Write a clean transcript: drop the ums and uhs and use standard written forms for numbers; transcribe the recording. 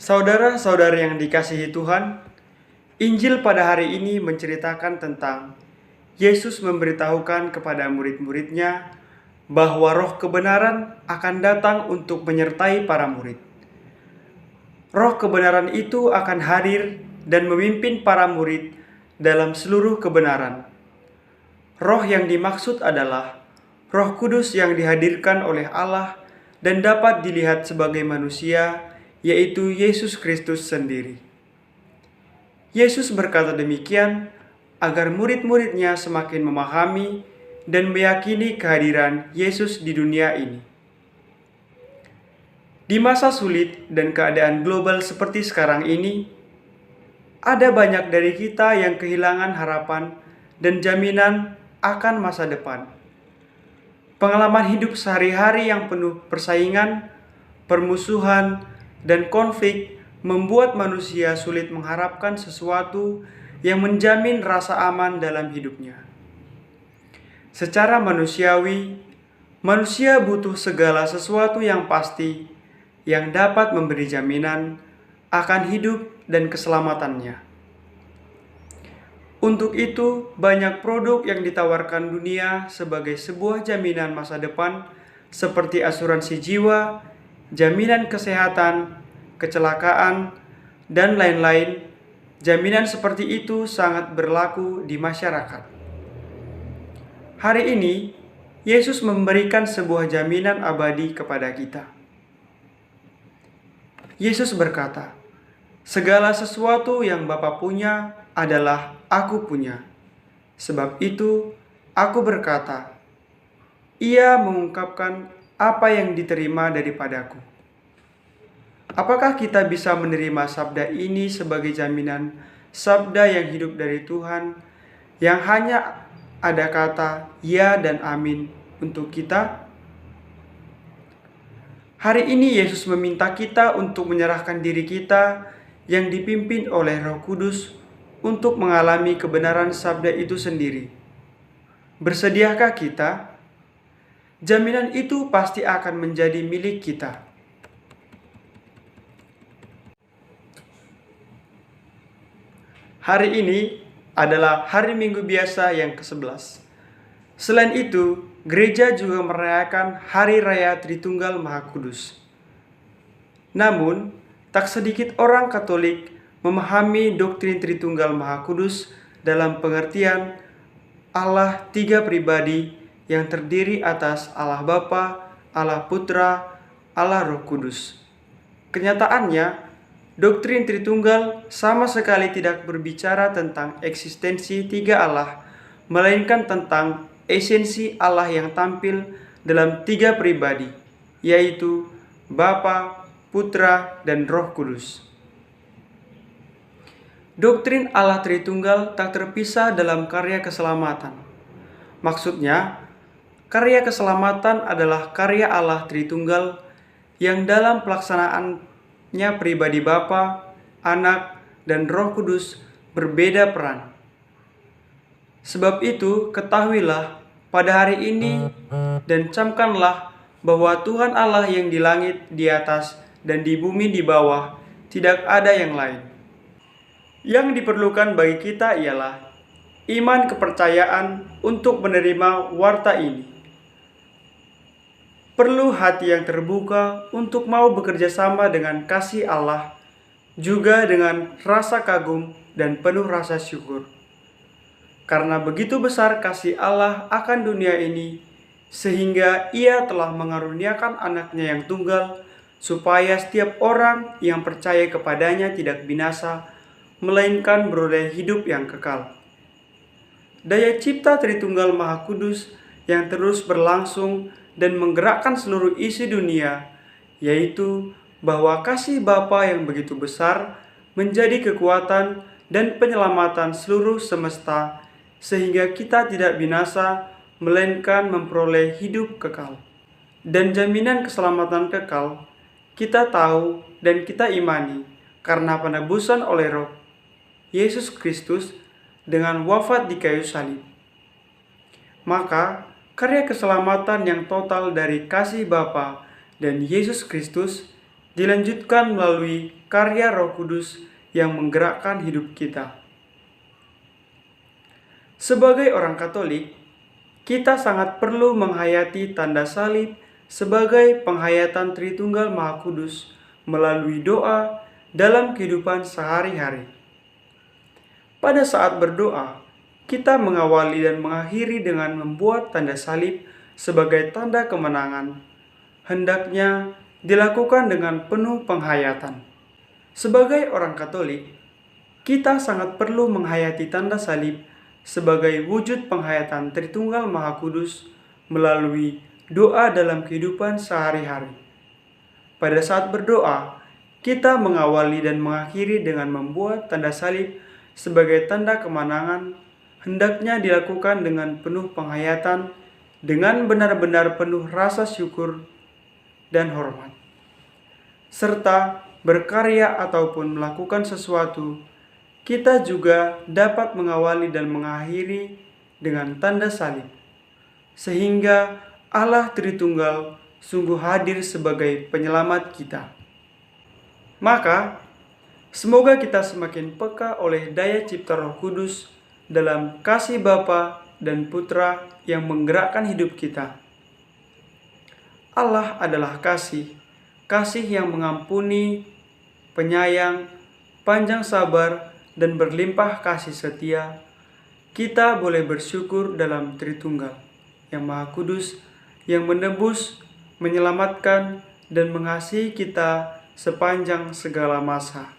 Saudara-saudari yang dikasihi Tuhan, Injil pada hari ini menceritakan tentang Yesus memberitahukan kepada murid-muridnya bahwa roh kebenaran akan datang untuk menyertai para murid. Roh kebenaran itu akan hadir dan memimpin para murid dalam seluruh kebenaran. Roh yang dimaksud adalah Roh Kudus yang dihadirkan oleh Allah dan dapat dilihat sebagai manusia, yaitu Yesus Kristus sendiri. Yesus berkata demikian agar murid-muridnya semakin memahami dan meyakini kehadiran Yesus di dunia ini. Di masa sulit dan keadaan global seperti sekarang ini, ada banyak dari kita yang kehilangan harapan dan jaminan akan masa depan. Pengalaman hidup sehari-hari yang penuh persaingan, permusuhan, dan konflik membuat manusia sulit mengharapkan sesuatu yang menjamin rasa aman dalam hidupnya. Secara manusiawi, manusia butuh segala sesuatu yang pasti yang dapat memberi jaminan akan hidup dan keselamatannya. Untuk itu, banyak produk yang ditawarkan dunia sebagai sebuah jaminan masa depan seperti asuransi jiwa, jaminan kesehatan, kecelakaan, dan lain-lain. Jaminan seperti itu sangat berlaku di masyarakat. Hari ini, Yesus memberikan sebuah jaminan abadi kepada kita. Yesus berkata, "Segala sesuatu yang Bapa punya adalah Aku punya. Sebab itu, Aku berkata, Ia mengungkapkan apa yang diterima daripadaku." Apakah kita bisa menerima sabda ini sebagai jaminan sabda yang hidup dari Tuhan, yang hanya ada kata ya dan amin untuk kita? Hari ini Yesus meminta kita untuk menyerahkan diri kita yang dipimpin oleh Roh Kudus untuk mengalami kebenaran sabda itu sendiri. Bersediakah kita? Jaminan itu pasti akan menjadi milik kita. Hari ini adalah hari Minggu biasa yang ke-11. Selain itu, gereja juga merayakan Hari Raya Tritunggal Maha Kudus. Namun, tak sedikit orang Katolik memahami doktrin Tritunggal Maha Kudus dalam pengertian Allah tiga pribadi yang terdiri atas Allah Bapa, Allah Putra, Allah Roh Kudus. Kenyataannya, doktrin Tritunggal sama sekali tidak berbicara tentang eksistensi tiga Allah, melainkan tentang esensi Allah yang tampil dalam tiga pribadi, yaitu Bapa, Putra, dan Roh Kudus. Doktrin Allah Tritunggal tak terpisah dalam karya keselamatan. Maksudnya, karya keselamatan adalah karya Allah Tritunggal yang dalam pelaksanaannya pribadi Bapa, Anak, dan Roh Kudus berbeda peran. Sebab itu, ketahuilah pada hari ini dan camkanlah bahwa Tuhan Allah yang di langit di atas dan di bumi di bawah tidak ada yang lain. Yang diperlukan bagi kita ialah iman kepercayaan untuk menerima warta ini. Perlu hati yang terbuka untuk mau bekerja sama dengan kasih Allah, juga dengan rasa kagum dan penuh rasa syukur. Karena begitu besar kasih Allah akan dunia ini, sehingga Ia telah mengaruniakan anaknya yang tunggal, supaya setiap orang yang percaya kepadanya tidak binasa, melainkan beroleh hidup yang kekal. Daya cipta Tritunggal Maha Kudus yang terus berlangsung dan menggerakkan seluruh isi dunia, yaitu bahwa kasih Bapa yang begitu besar menjadi kekuatan dan penyelamatan seluruh semesta, sehingga kita tidak binasa, melainkan memperoleh hidup kekal. Dan jaminan keselamatan kekal, kita tahu dan kita imani, karena penebusan oleh Roh Yesus Kristus dengan wafat di kayu salib. Maka, karya keselamatan yang total dari kasih Bapa dan Yesus Kristus dilanjutkan melalui karya Roh Kudus yang menggerakkan hidup kita. Sebagai orang Katolik, kita sangat perlu menghayati tanda salib sebagai penghayatan Tritunggal Maha Kudus melalui doa dalam kehidupan sehari-hari. Pada saat berdoa, kita mengawali dan mengakhiri dengan membuat tanda salib sebagai tanda kemenangan. Hendaknya dilakukan dengan penuh penghayatan. Sebagai orang Katolik, kita sangat perlu menghayati tanda salib sebagai wujud penghayatan Tritunggal Maha Kudus melalui doa dalam kehidupan sehari-hari. Pada saat berdoa, kita mengawali dan mengakhiri dengan membuat tanda salib sebagai tanda kemenangan. Hendaknya dilakukan dengan penuh penghayatan, dengan benar-benar penuh rasa syukur dan hormat, serta berkarya ataupun melakukan sesuatu. Kita juga dapat mengawali dan mengakhiri dengan tanda salib, sehingga Allah Tritunggal sungguh hadir sebagai penyelamat kita. Maka, semoga kita semakin peka oleh daya cipta Roh Kudus dalam kasih Bapa dan Putra yang menggerakkan hidup kita. Allah adalah kasih yang mengampuni, penyayang, panjang sabar, dan berlimpah kasih setia. Kita boleh bersyukur dalam Tritunggal yang Maha Kudus, yang menebus, menyelamatkan, dan mengasihi kita sepanjang segala masa.